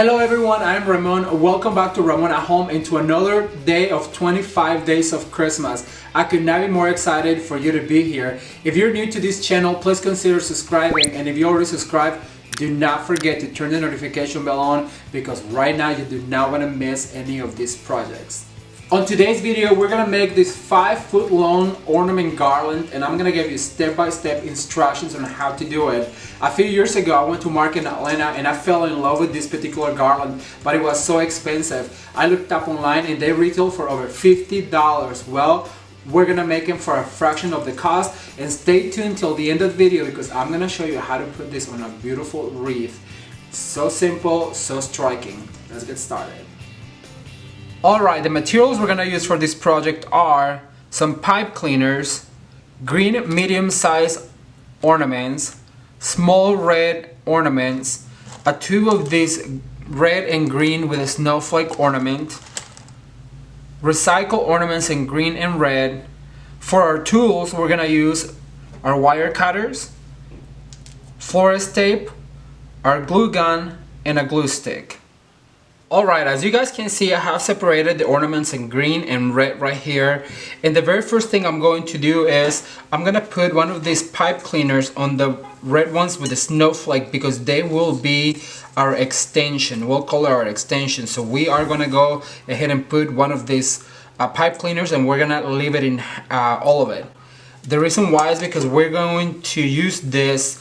Hello everyone, I'm Ramon. Welcome back to Ramon at Home and to another day of 25 days of Christmas. I could not be more excited for you to be here. If you're new to this channel, please consider subscribing, and if you already subscribed, do not forget to turn the notification bell on because right now you do not want to miss any of these projects. On today's video, we're gonna make this 5-foot long ornament garland, and I'm gonna give you step-by-step instructions on how to do it. A few years ago, I went to market in Atlanta and I fell in love with this particular garland, but it was so expensive. I looked up online and they retail for over $50. Well, we're gonna make them for a fraction of the cost, and stay tuned till the end of the video because I'm gonna show you how to put this on a beautiful wreath. So simple, so striking. Let's get started. Alright, the materials we're gonna use for this project are some pipe cleaners, green medium-sized ornaments, small red ornaments, a tube of this red and green with a snowflake ornament, recycled ornaments in green and red. For our tools, we're gonna use our wire cutters, florist tape, our glue gun, and a glue stick. Alright, as you guys can see, I have separated the ornaments in green and red right here. And the very first thing I'm going to do is I'm going to put one of these pipe cleaners on the red ones with the snowflake because they will be our extension. We'll call it our extension. So we are going to go ahead and put one of these pipe cleaners, and we're going to leave it in all of it. The reason why is because we're going to use this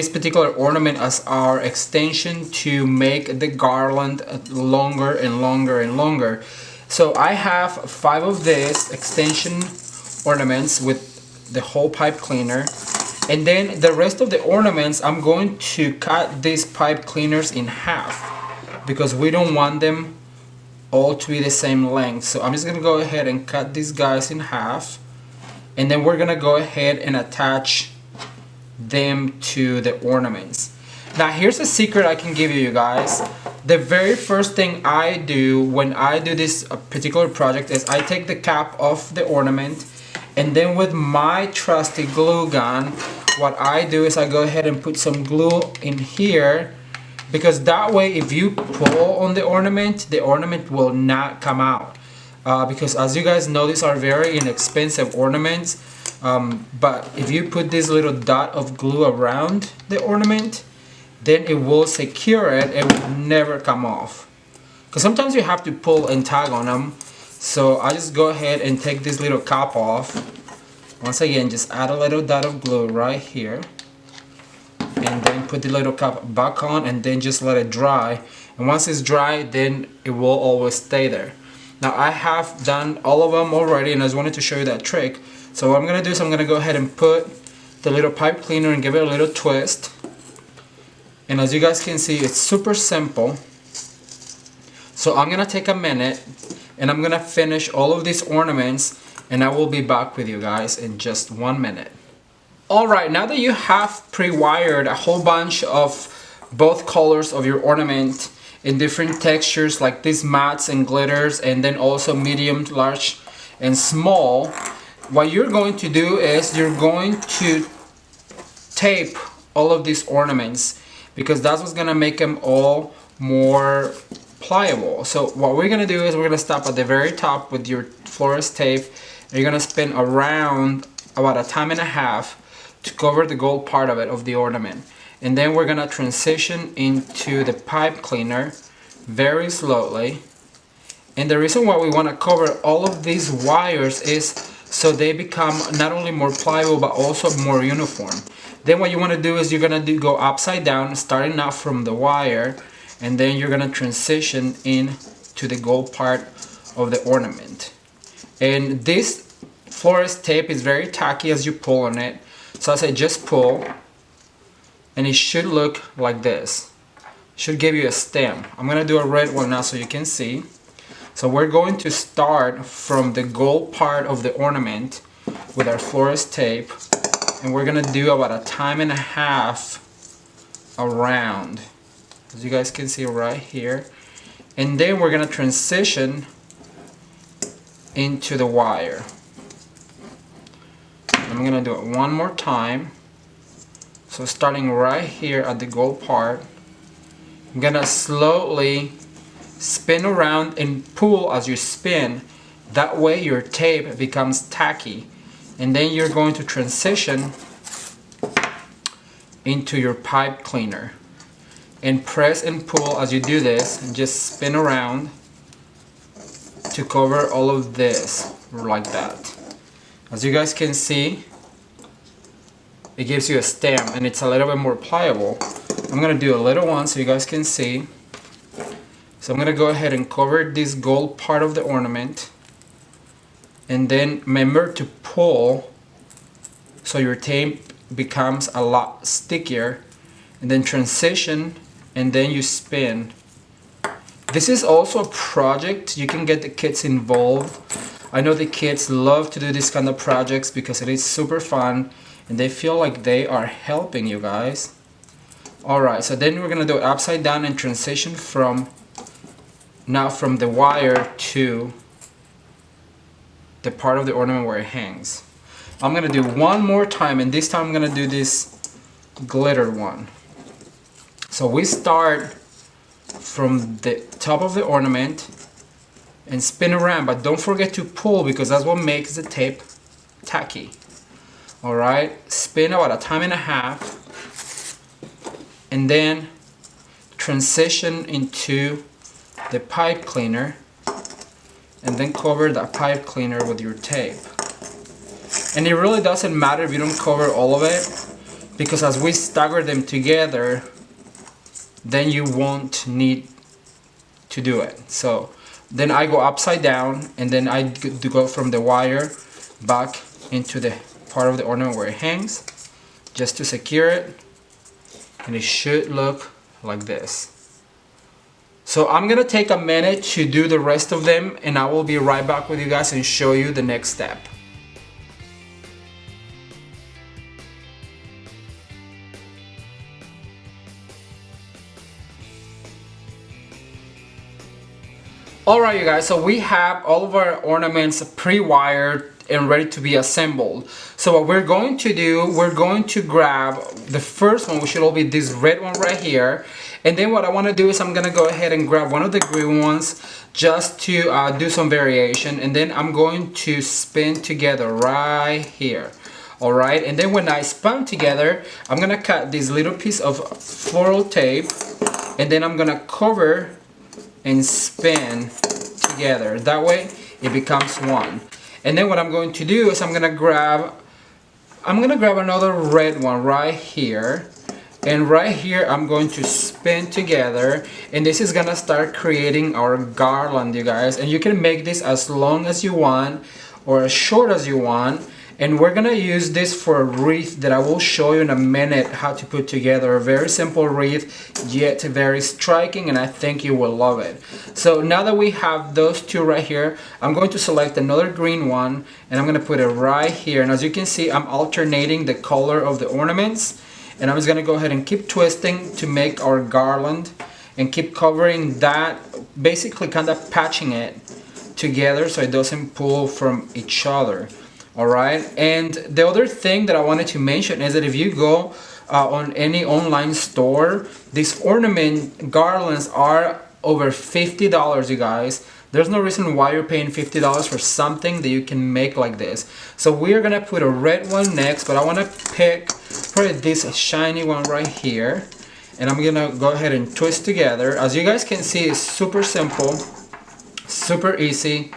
particular ornament as our extension to make the garland longer and longer and longer. So I have 5 of these extension ornaments with the whole pipe cleaner, and then the rest of the ornaments I'm going to cut these pipe cleaners in half because we don't want them all to be the same length. So I'm just gonna go ahead and cut these guys in half, and then we're gonna go ahead and attach them to the ornaments. Now here's a secret I can give you guys. The very first thing I do when I do this particular project is I take the cap off the ornament, and then with my trusty glue gun, what I do is I go ahead and put some glue in here, because that way if you pull on the ornament will not come out. Because as you guys know, these are very inexpensive ornaments. But if you put this little dot of glue around the ornament, then it will secure it. It will never come off. Because sometimes you have to pull and tag on them. So I just go ahead and take this little cap off. Once again, just add a little dot of glue right here. And then put the little cap back on, and then just let it dry. And once it's dry, then it will always stay there. Now I have done all of them already, and I just wanted to show you that trick. So what I'm going to do is I'm going to go ahead and put the little pipe cleaner and give it a little twist. And as you guys can see, it's super simple. So I'm going to take a minute and I'm going to finish all of these ornaments, and I will be back with you guys in just 1 minute. Alright, now that you have pre-wired a whole bunch of both colors of your ornament in different textures like these mattes and glitters, and then also medium, large, and small, what you're going to do is you're going to tape all of these ornaments, because that's what's going to make them all more pliable. So what we're going to do is we're going to stop at the very top with your florist tape, and you're going to spin around about 1.5 times to cover the gold part of it, of the ornament. And then we're going to transition into the pipe cleaner very slowly. And the reason why we want to cover all of these wires is so they become not only more pliable but also more uniform. Then what you want to do is you're going to go upside down, starting out from the wire, and then you're going to transition in to the gold part of the ornament. And this florist tape is very tacky as you pull on it. So I say just pull, and it should look like this. It should give you a stem. I'm going to do a red one now so you can see. So we're going to start from the gold part of the ornament with our florist tape, and we're going to do about 1.5 times around, as you guys can see right here. And then we're going to transition into the wire. I'm going to do it one more time. So starting right here at the gold part, I'm gonna slowly spin around and pull as you spin. That way your tape becomes tacky. And then you're going to transition into your pipe cleaner. And press and pull as you do this, and just spin around to cover all of this like that. As you guys can see, it gives you a stem and it's a little bit more pliable. I'm gonna do a little one so you guys can see. So I'm gonna go ahead and cover this gold part of the ornament, and then remember to pull so your tape becomes a lot stickier, and then transition, and then you spin. This is also a project. You can get the kids involved. I know the kids love to do this kind of projects because it is super fun and they feel like they are helping you guys. Alright, so then we're gonna do it upside down and transition from the wire to the part of the ornament where it hangs. I'm gonna do one more time, and this time I'm gonna do this glitter one. So we start from the top of the ornament and spin around, but don't forget to pull because that's what makes the tape tacky. Alright, spin about a time and a half, and then transition into the pipe cleaner, and then cover that pipe cleaner with your tape. And it really doesn't matter if you don't cover all of it, because as we stagger them together, then you won't need to do it. So then I go upside down, and then I go from the wire back into the part of the ornament where it hangs, just to secure it, and it should look like this. So I'm gonna take a minute to do the rest of them, and I will be right back with you guys and show you the next step. Alright you guys, so we have all of our ornaments pre-wired and ready to be assembled. So what we're going to do, we're going to grab the first one, which will be this red one right here. And then what I want to do is I'm going to go ahead and grab one of the green ones just to do some variation. And then I'm going to spin together right here. Alright, and then when I spun together, I'm going to cut this little piece of floral tape. And then I'm going to cover and spin together. That way it becomes one. And then what I'm going to do is I'm gonna grab another red one right here, and right here I'm going to spin together, and this is gonna start creating our garland, you guys. And you can make this as long as you want or as short as you want. And we're gonna use this for a wreath that I will show you in a minute how to put together. A very simple wreath, yet very striking, and I think you will love it. So now that we have those two right here, I'm going to select another green one, and I'm gonna put it right here. And as you can see, I'm alternating the color of the ornaments, and I'm just gonna go ahead and keep twisting to make our garland, and keep covering that, basically kind of patching it together so it doesn't pull from each other. Alright, and the other thing that I wanted to mention is that if you go on any online store, these ornament garlands are over $50, you guys. There's no reason why you're paying $50 for something that you can make like this. So we're gonna put a red one next, but I want to pick probably this shiny one right here, and I'm gonna go ahead and twist together. As you guys can see, it's super simple, super easy,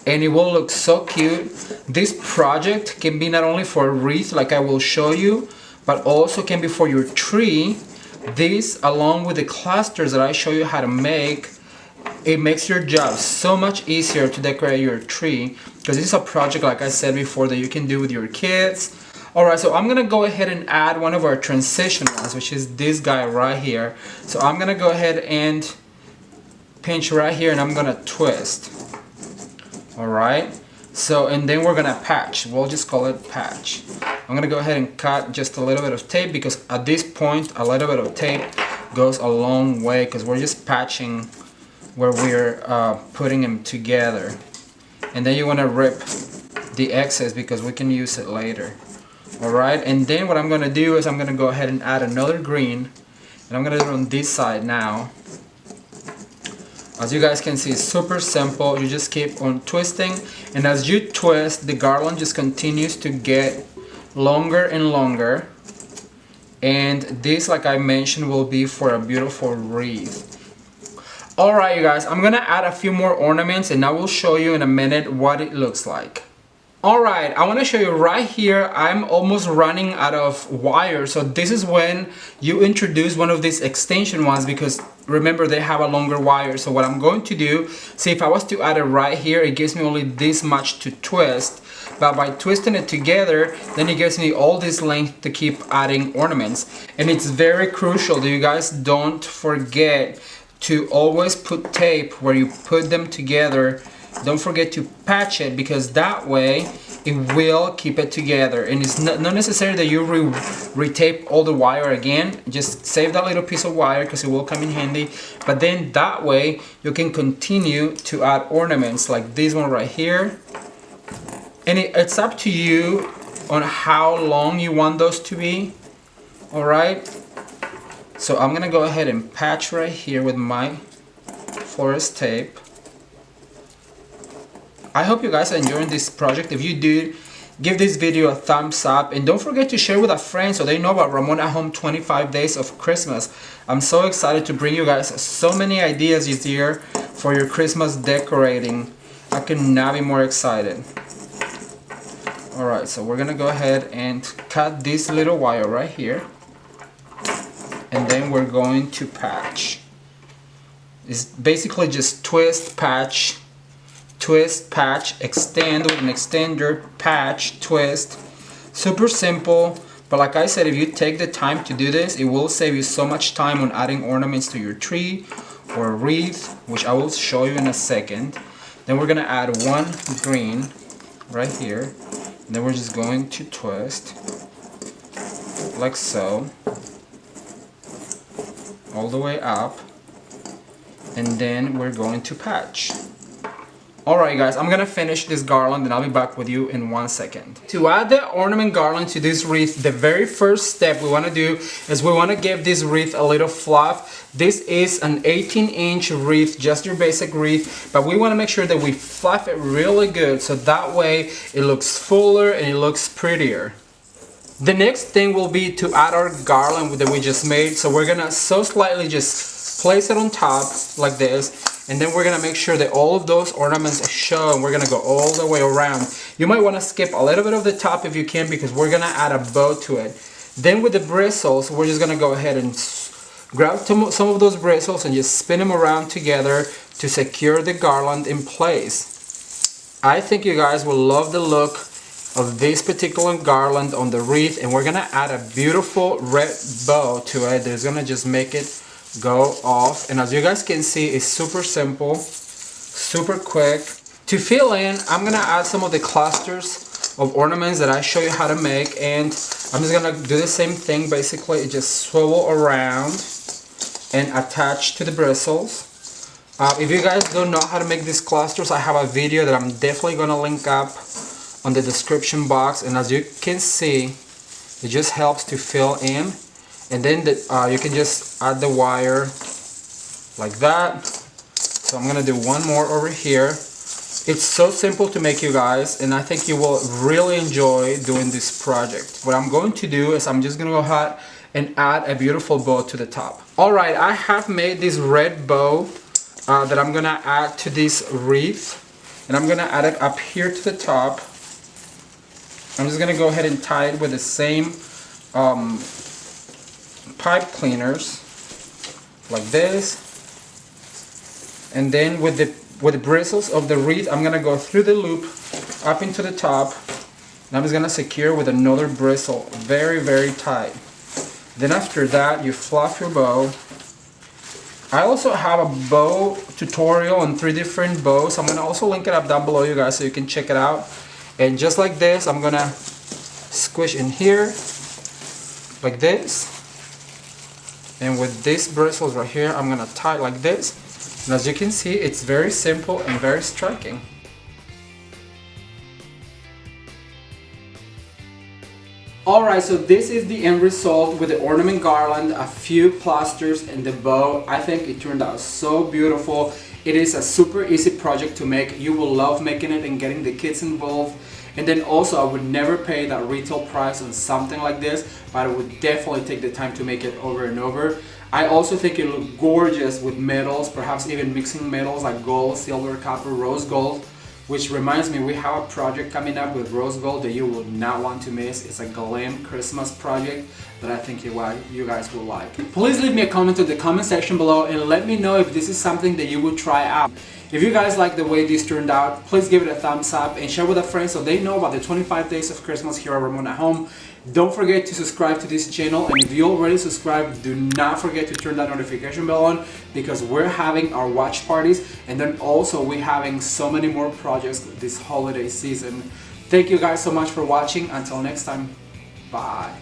and it will look so cute. This project can be not only for a wreath like I will show you, but also can be for your tree. This, along with the clusters that I show you how to make, it makes your job so much easier to decorate your tree, because this is a project, like I said before, that you can do with your kids. Alright, so I'm gonna go ahead and add one of our transition ones, which is this guy right here. So I'm gonna go ahead and pinch right here, and I'm gonna twist. Alright, so and then we're gonna patch. We'll just call it patch. I'm gonna go ahead and cut just a little bit of tape, because at this point a little bit of tape goes a long way, because we're just patching where we're putting them together. And then you want to rip the excess because we can use it later. Alright, and then what I'm gonna do is I'm gonna go ahead and add another green, And I'm gonna do it on this side now. As you guys can see, it's super simple. You just keep on twisting, and as you twist, the garland just continues to get longer and longer. And this, like I mentioned, will be for a beautiful wreath. Alright, you guys, I'm gonna add a few more ornaments, and I will show you in a minute what it looks like. Alright, I want to show you right here. I'm almost running out of wire, so this is when you introduce one of these extension ones, because remember they have a longer wire. So what I'm going to do, see, if I was to add it right here, it gives me only this much to twist, but by twisting it together, then it gives me all this length to keep adding ornaments. And it's very crucial that you guys don't forget to always put tape where you put them together. Don't forget to patch it, because that way it will keep it together. And it's not necessary that you re-tape all the wire again. Just save that little piece of wire because it will come in handy. But then that way you can continue to add ornaments like this one right here. And it's up to you on how long you want those to be. Alright, so I'm gonna go ahead and patch right here with my florist tape. I hope you guys are enjoying this project. If you do, give this video a thumbs up, and don't forget to share with a friend so they know about Ramon at Home 25 Days of Christmas. I'm so excited to bring you guys so many ideas this year for your Christmas decorating. I could not be more excited. Alright, so we're gonna go ahead and cut this little wire right here, and then we're going to patch. It's basically just twist, patch, twist, patch, extend with an extender, patch, twist. Super simple, but like I said, if you take the time to do this, it will save you so much time on adding ornaments to your tree or a wreath, which I will show you in a second. Then we're gonna add one green right here, and then we're just going to twist like so all the way up, and then we're going to patch. Alright guys, I'm gonna finish this garland and I'll be back with you in 1 second. To add the ornament garland to this wreath, the very first step we want to do is we want to give this wreath a little fluff. This is an 18-inch wreath, just your basic wreath, but we want to make sure that we fluff it really good so that way it looks fuller and it looks prettier. The next thing will be to add our garland that we just made. So we're gonna so slightly just place it on top like this. And then we're gonna make sure that all of those ornaments show, and we're gonna go all the way around. You might wanna skip a little bit of the top if you can, because we're gonna add a bow to it. Then with the bristles, we're just gonna go ahead and grab some of those bristles and just spin them around together to secure the garland in place. I think you guys will love the look of this particular garland on the wreath, and we're gonna add a beautiful red bow to it that's gonna just make it go off. And as you guys can see, it's super simple, super quick. To fill in, I'm gonna add some of the clusters of ornaments that I show you how to make, and I'm just gonna do the same thing. Basically, it just swivel around and attach to the bristles. If you guys don't know how to make these clusters, I have a video that I'm definitely gonna link up on the description box, and as you can see, it just helps to fill in. And then you can just add the wire like that. So I'm gonna do one more over here. It's so simple to make, you guys, and I think you will really enjoy doing this project. What I'm going to do is I'm just gonna go ahead and add a beautiful bow to the top. Alright, I have made this red bow that I'm gonna add to this wreath, and I'm gonna add it up here to the top. I'm just gonna go ahead and tie it with the same pipe cleaners like this, and then with the bristles of the wreath, I'm gonna go through the loop up into the top, and I'm just gonna secure with another bristle very, very tight. Then after that, you fluff your bow. I also have a bow tutorial on 3 different bows. I'm gonna also link it up down below, you guys, so you can check it out. And just like this, I'm gonna squish in here like this, and with these bristles right here, I'm gonna tie it like this. And as you can see, it's very simple and very striking. Alright, so this is the end result with the ornament garland, a few plasters and the bow. I think it turned out so beautiful. It is a super easy project to make. You will love making it and getting the kids involved. And then also I would never pay that retail price on something like this, but I would definitely take the time to make it over and over. I also think it looks gorgeous with metals, perhaps even mixing metals like gold, silver, copper, rose gold. Which reminds me, we have a project coming up with rose gold that you will not want to miss. It's a glam Christmas project that I think you guys will like. Please leave me a comment in the comment section below and let me know if this is something that you would try out. If you guys like the way this turned out, please give it a thumbs up and share with a friend so they know about the 25 days of Christmas here at Ramon at Home. Don't forget to subscribe to this channel, and if you already subscribed, do not forget to turn that notification bell on because we're having our watch parties, and then also we're having so many more projects this holiday season. Thank you guys so much for watching. Until next time, bye.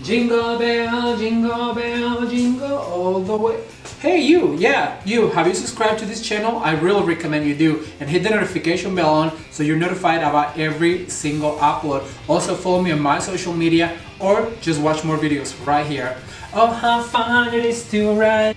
Jingle bell, jingle all the way. Hey you, yeah, you, have you subscribed to this channel? I really recommend you do, and hit the notification bell on so you're notified about every single upload. Also follow me on my social media or just watch more videos right here. Oh, how fun it is to ride.